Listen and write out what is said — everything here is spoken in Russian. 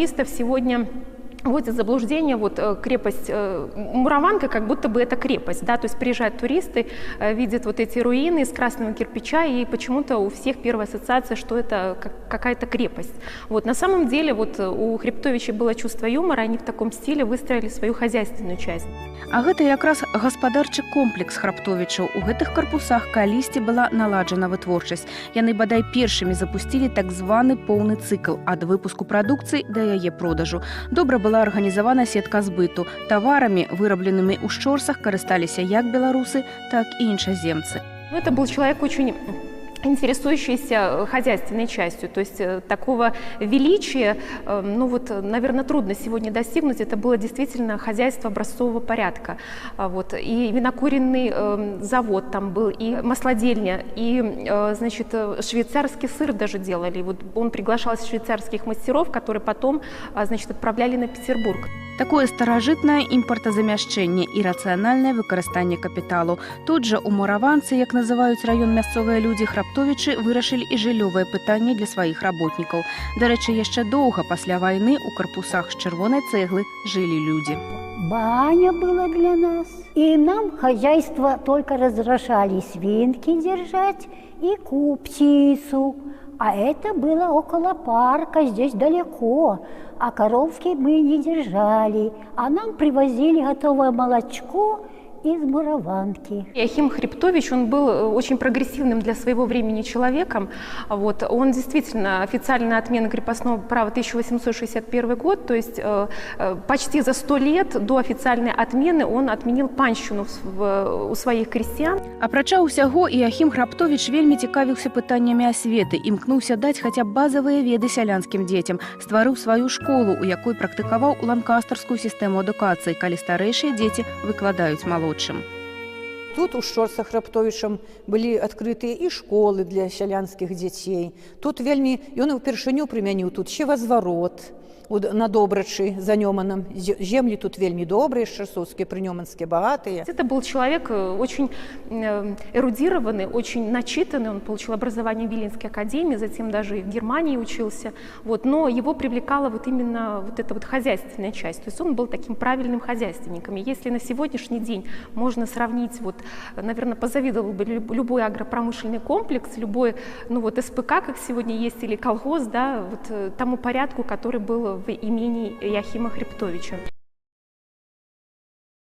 туристов сегодня вводят в заблуждение крепость Мураванка, как будто бы это крепость, да, то есть приезжают туристы, видят вот эти руины из красного кирпича, и почему-то у всех первая ассоциация, что это какая-то крепость. На самом деле у Хребтовичей было чувство юмора, они в таком стиле выстроили свою хозяйственную часть. А гэта якраз гаспадарчы комплекс Хребтовичаў. У гэтых карпусах калісьці была наладжана вытворчасць. Яны бадай першымі запусцілі так званы поўны цыкл ад выпуску прадукцыі да яе продажу. Добра была арганізавана сетка збыту. Таварамі, вырабленымі ў шчорсах, карысталіся як беларусы, так і іншаземцы. Это был человек очень интересующийся хозяйственной частью, то есть такого величия, наверное, трудно сегодня достигнуть. Это было действительно хозяйство образцового порядка. И винокуренный завод там был, и маслодельня, и, швейцарский сыр даже делали. Он приглашал швейцарских мастеров, которые потом, отправляли на Петербург. Такое старажытнае імпартазамяшчэнне і рацыянальнае выкарыстанне капіталу. Тут жа у Мураванцы, як называюць раён мясцовыя людзі, Хребтовичы вырашылі і жыллёвае пытанне для сваіх работнікаў. Дарэчы, яшчэ доўга пасля вайны ў карпусах з чырвонай цэглы жылі людзі. Баня была для нас. И нам хозяйство только разрешали свинки держать и птицу. А это было около парка, здесь далеко. А коровки мы не держали. А нам привозили готовое молочко из Мураванки. Иоахим Хребтович, он был очень прогрессивным для своего времени человеком. Он действительно официально отмена крепостного права 1861 год, то есть почти за 100 лет до официальной отмены он отменил панщину у своих крестьян. Апрача ўсяго, Іахім Хребтович вельмі цікавіўся пытаннямі асветы, імкнуўся даць хаця б базавыя веды сялянскім дзецям, стварыў сваю школу, у якой практыкаваў ланкастарскую сістэму адукацыі, калі старэйшыя дзеці выкладаюць малодшым. Тут у Шчорсах Хребтовичам былі адкрытыя і школы для сялянскіх дзяцей. Тут ён упершыню прымяніў тут щевазварот на Добрачы за Нёманом. Земли тут вельмі добрые, шчарсоўские, прынёманские, богатые. Это был человек очень эрудированный, очень начитанный. Он получил образование в Виленской академии, затем даже и в Германии учился. Но его привлекала именно эта хозяйственная часть. То есть он был таким правильным хозяйственником. И если на сегодняшний день можно сравнить, наверное, позавидовал бы любой агропромышленный комплекс, любой СПК, как сегодня есть, или колхоз, да, тому порядку, который был в имении Иоахима Хребтовича.